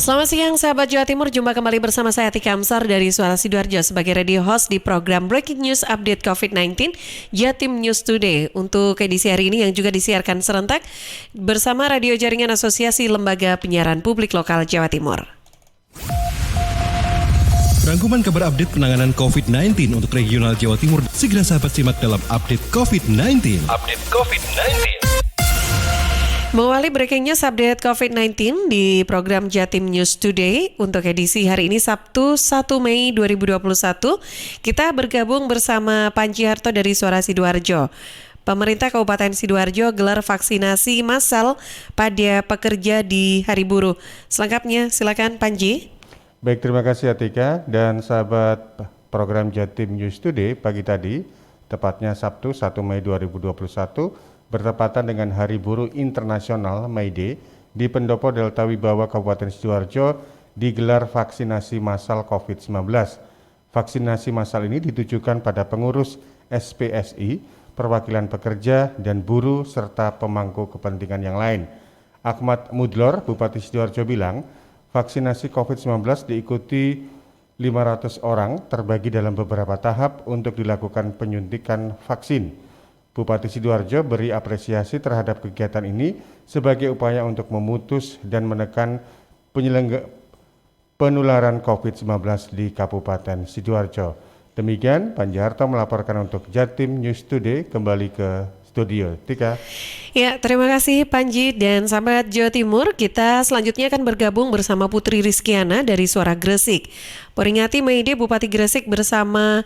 Selamat siang sahabat Jawa Timur, jumpa kembali bersama saya Tika Amsar dari Suara Sidoarjo sebagai radio host di program Breaking News Update COVID-19 Jatim News Today untuk edisi hari ini yang juga disiarkan serentak bersama Radio Jaringan Asosiasi Lembaga Penyiaran Publik Lokal Jawa Timur. Rangkuman kabar update penanganan COVID-19 untuk regional Jawa Timur segera sahabat simak dalam Update COVID-19. Update COVID-19. Mengawali Breaking News Update COVID-19 di program Jatim News Today untuk edisi hari ini Sabtu 1 Mei 2021, kita bergabung bersama Panji Harto dari Suara Sidoarjo. Pemerintah Kabupaten Sidoarjo gelar vaksinasi massal pada pekerja di Hari Buruh. Selengkapnya silakan Panji. Baik, terima kasih Atika dan sahabat program Jatim News Today pagi tadi, tepatnya Sabtu 1 Mei 2021, bertepatan dengan Hari Buruh Internasional May Day di Pendopo Delta Wibawa Kabupaten Sidoarjo digelar vaksinasi massal COVID-19. Vaksinasi massal ini ditujukan pada pengurus SPSI, perwakilan pekerja dan buruh serta pemangku kepentingan yang lain. Ahmad Mudlor, Bupati Sidoarjo bilang, vaksinasi COVID-19 diikuti 500 orang terbagi dalam beberapa tahap untuk dilakukan penyuntikan vaksin. Bupati Sidoarjo beri apresiasi terhadap kegiatan ini sebagai upaya untuk memutus dan menekan penularan COVID-19 di Kabupaten Sidoarjo. Demikian, Panji Harto melaporkan untuk Jatim News Today, kembali ke studio. Tika. Ya, terima kasih Panji dan sahabat Jawa Timur. Kita selanjutnya akan bergabung bersama Putri Rizkiana dari Suara Gresik. Peringati May Day Bupati Gresik bersama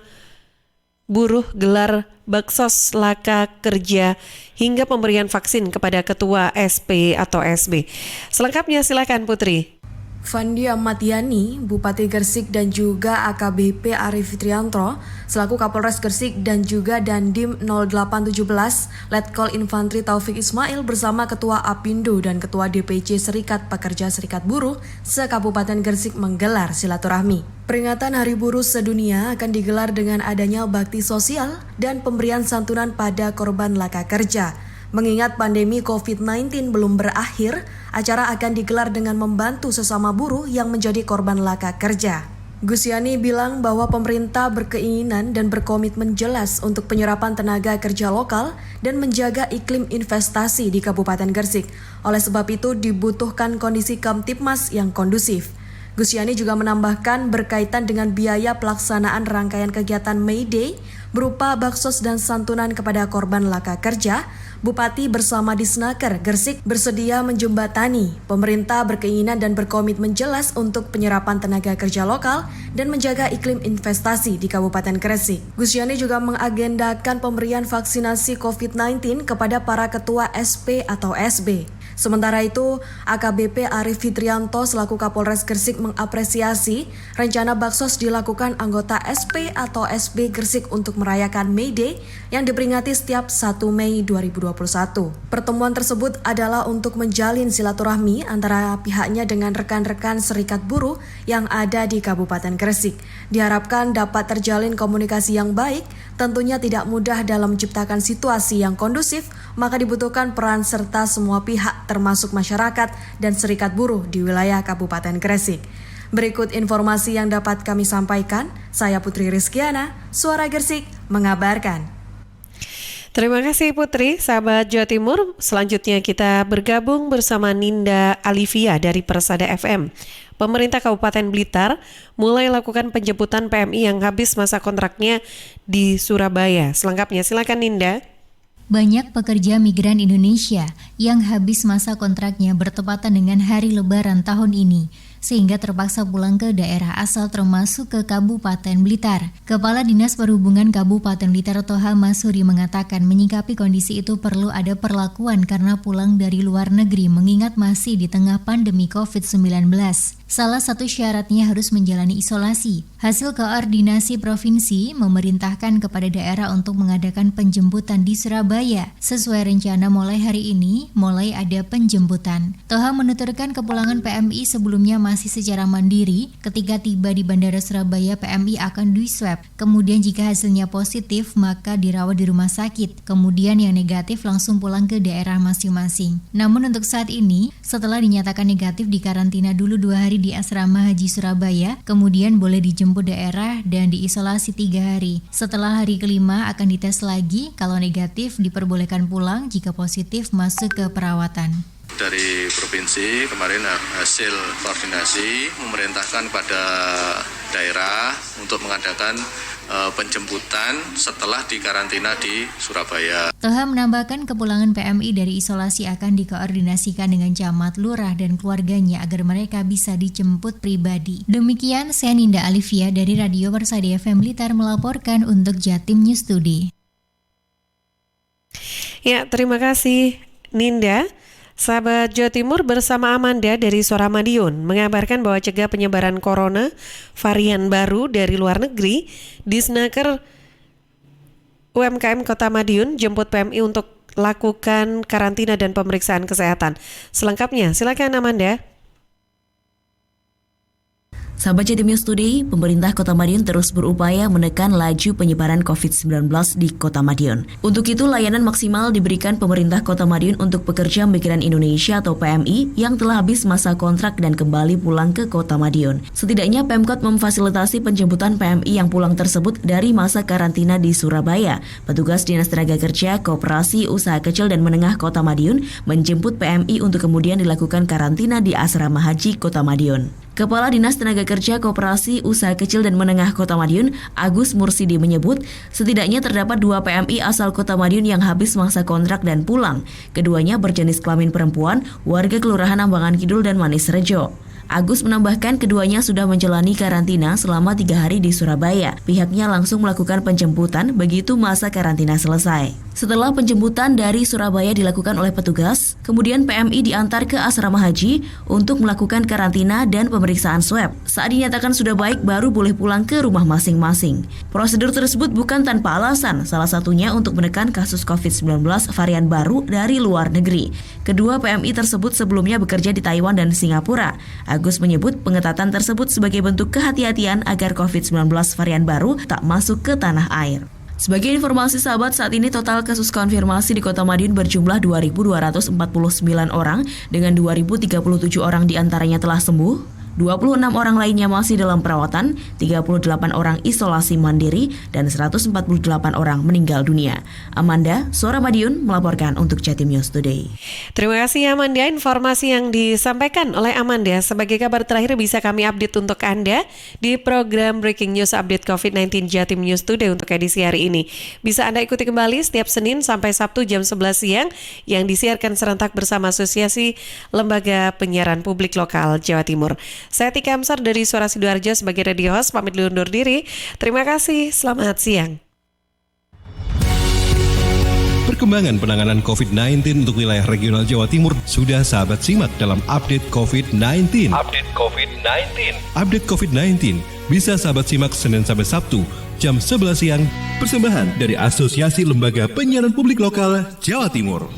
buruh gelar baksos laka kerja hingga pemberian vaksin kepada Ketua SP atau SB. Selengkapnya silakan Putri. Fandi Ahmad Yani, Bupati Gresik dan juga AKBP Arif Fitrianto, selaku Kapolres Gresik dan juga Dandim 0817, Letkol Infantri Taufik Ismail bersama Ketua Apindo dan Ketua DPC Serikat Pekerja Serikat Buruh se-Kabupaten Gresik menggelar silaturahmi. Peringatan Hari Buruh Sedunia akan digelar dengan adanya bakti sosial dan pemberian santunan pada korban laka kerja. Mengingat pandemi COVID-19 belum berakhir, acara akan digelar dengan membantu sesama buruh yang menjadi korban laka kerja. Gus Yani bilang bahwa pemerintah berkeinginan dan berkomitmen jelas untuk penyerapan tenaga kerja lokal dan menjaga iklim investasi di Kabupaten Gresik. Oleh sebab itu dibutuhkan kondisi Kamtipmas yang kondusif. Gus Yani juga menambahkan berkaitan dengan biaya pelaksanaan rangkaian kegiatan May Day berupa baksos dan santunan kepada korban laka kerja, Bupati bersama Disnaker Gresik bersedia menjembatani. Pemerintah berkeinginan dan berkomitmen jelas untuk penyerapan tenaga kerja lokal dan menjaga iklim investasi di Kabupaten Gresik. Gus Yani juga mengagendakan pemberian vaksinasi COVID-19 kepada para ketua SP atau SB. Sementara itu, AKBP Arif Fitrianto selaku Kapolres Gresik mengapresiasi rencana baksos dilakukan anggota SP atau SB Gresik untuk merayakan May Day yang diperingati setiap 1 Mei 2021. Pertemuan tersebut adalah untuk menjalin silaturahmi antara pihaknya dengan rekan-rekan serikat buruh yang ada di Kabupaten Gresik. Diharapkan dapat terjalin komunikasi yang baik, tentunya tidak mudah dalam menciptakan situasi yang kondusif, maka dibutuhkan peran serta semua pihak termasuk masyarakat dan serikat buruh di wilayah Kabupaten Gresik. Berikut informasi yang dapat kami sampaikan. Saya Putri Rizkiana, Suara Gresik, mengabarkan. Terima kasih Putri, sahabat Jawa Timur. Selanjutnya kita bergabung bersama Ninda Alivia dari Persada FM. Pemerintah Kabupaten Blitar mulai lakukan penjemputan PMI yang habis masa kontraknya di Surabaya. Selengkapnya silakan Ninda. Banyak pekerja migran Indonesia yang habis masa kontraknya bertepatan dengan hari Lebaran tahun ini, sehingga terpaksa pulang ke daerah asal termasuk ke Kabupaten Blitar. Kepala Dinas Perhubungan Kabupaten Blitar Toha Masuri mengatakan menyikapi kondisi itu perlu ada perlakuan karena pulang dari luar negeri mengingat masih di tengah pandemi COVID-19. Salah satu syaratnya harus menjalani isolasi. Hasil koordinasi provinsi memerintahkan kepada daerah untuk mengadakan penjemputan di Surabaya. Sesuai rencana mulai hari ini, mulai ada penjemputan. Toha menuturkan kepulangan PMI sebelumnya masih secara mandiri. Ketika tiba di Bandara Surabaya, PMI akan di-swab. Kemudian jika hasilnya positif, maka dirawat di rumah sakit. Kemudian yang negatif langsung pulang ke daerah masing-masing. Namun untuk saat ini, setelah dinyatakan negatif dikarantina dulu 2 hari di Asrama Haji Surabaya, kemudian boleh dijemput daerah dan diisolasi 3 hari. Setelah hari kelima akan dites lagi, kalau negatif diperbolehkan pulang, jika positif masuk ke perawatan. Dari provinsi kemarin hasil koordinasi memerintahkan pada daerah untuk mengadakan penjemputan setelah dikarantina di Surabaya. Toha menambahkan kepulangan PMI dari isolasi akan dikoordinasikan dengan camat, lurah, dan keluarganya agar mereka bisa dijemput pribadi. Demikian, saya Ninda Alivia dari Radio Persada FM Blitar melaporkan untuk Jatim News Today. Ya, terima kasih Ninda. Sahabat Jawa Timur bersama Amanda dari Suara Madiun mengabarkan bahwa cegah penyebaran corona varian baru dari luar negeri, Disnaker UMKM Kota Madiun jemput PMI untuk lakukan karantina dan pemeriksaan kesehatan. Selengkapnya, silakan Amanda. Sahabat Jatim News Today, pemerintah Kota Madiun terus berupaya menekan laju penyebaran COVID-19 di Kota Madiun. Untuk itu, layanan maksimal diberikan pemerintah Kota Madiun untuk pekerja migran Indonesia atau PMI yang telah habis masa kontrak dan kembali pulang ke Kota Madiun. Setidaknya Pemkot memfasilitasi penjemputan PMI yang pulang tersebut dari masa karantina di Surabaya. Petugas Dinas Tenaga Kerja, Koperasi, Usaha Kecil dan Menengah Kota Madiun menjemput PMI untuk kemudian dilakukan karantina di Asrama Haji Kota Madiun. Kepala Dinas Tenaga Kerja Koperasi Usaha Kecil dan Menengah Kota Madiun, Agus Mursidi menyebut, setidaknya terdapat 2 PMI asal Kota Madiun yang habis masa kontrak dan pulang. Keduanya berjenis kelamin perempuan, warga Kelurahan Ambangan Kidul dan Manis Rejo. Agus menambahkan keduanya sudah menjalani karantina selama 3 hari di Surabaya. Pihaknya langsung melakukan penjemputan begitu masa karantina selesai. Setelah penjemputan dari Surabaya dilakukan oleh petugas, kemudian PMI diantar ke asrama haji untuk melakukan karantina dan pemeriksaan swab. Saat dinyatakan sudah baik, baru boleh pulang ke rumah masing-masing. Prosedur tersebut bukan tanpa alasan, salah satunya untuk menekan kasus COVID-19 varian baru dari luar negeri. Kedua PMI tersebut sebelumnya bekerja di Taiwan dan Singapura. Agus menyebut pengetatan tersebut sebagai bentuk kehati-hatian agar COVID-19 varian baru tak masuk ke tanah air. Sebagai informasi sahabat, saat ini total kasus konfirmasi di Kota Madiun berjumlah 2.249 orang dengan 2.037 orang diantaranya telah sembuh. 26 orang lainnya masih dalam perawatan, 38 orang isolasi mandiri, dan 148 orang meninggal dunia. Amanda, Suara Madiun melaporkan untuk Jatim News Today. Terima kasih Amanda, informasi yang disampaikan oleh Amanda. Sebagai kabar terakhir bisa kami update untuk Anda di program Breaking News Update COVID-19 Jatim News Today untuk edisi hari ini. Bisa Anda ikuti kembali setiap Senin sampai Sabtu jam 11 siang yang disiarkan serentak bersama Asosiasi Lembaga Penyiaran Publik Lokal Jawa Timur. Saya Tika Amsar dari Suara Sidoarjo sebagai radio host, pamit undur diri. Terima kasih, selamat siang. Perkembangan penanganan COVID-19 untuk wilayah regional Jawa Timur sudah sahabat simak dalam Update COVID-19. Update COVID-19 bisa sahabat simak Senin sampai Sabtu jam 11 siang. Persembahan dari Asosiasi Lembaga Penyiaran Publik Lokal Jawa Timur.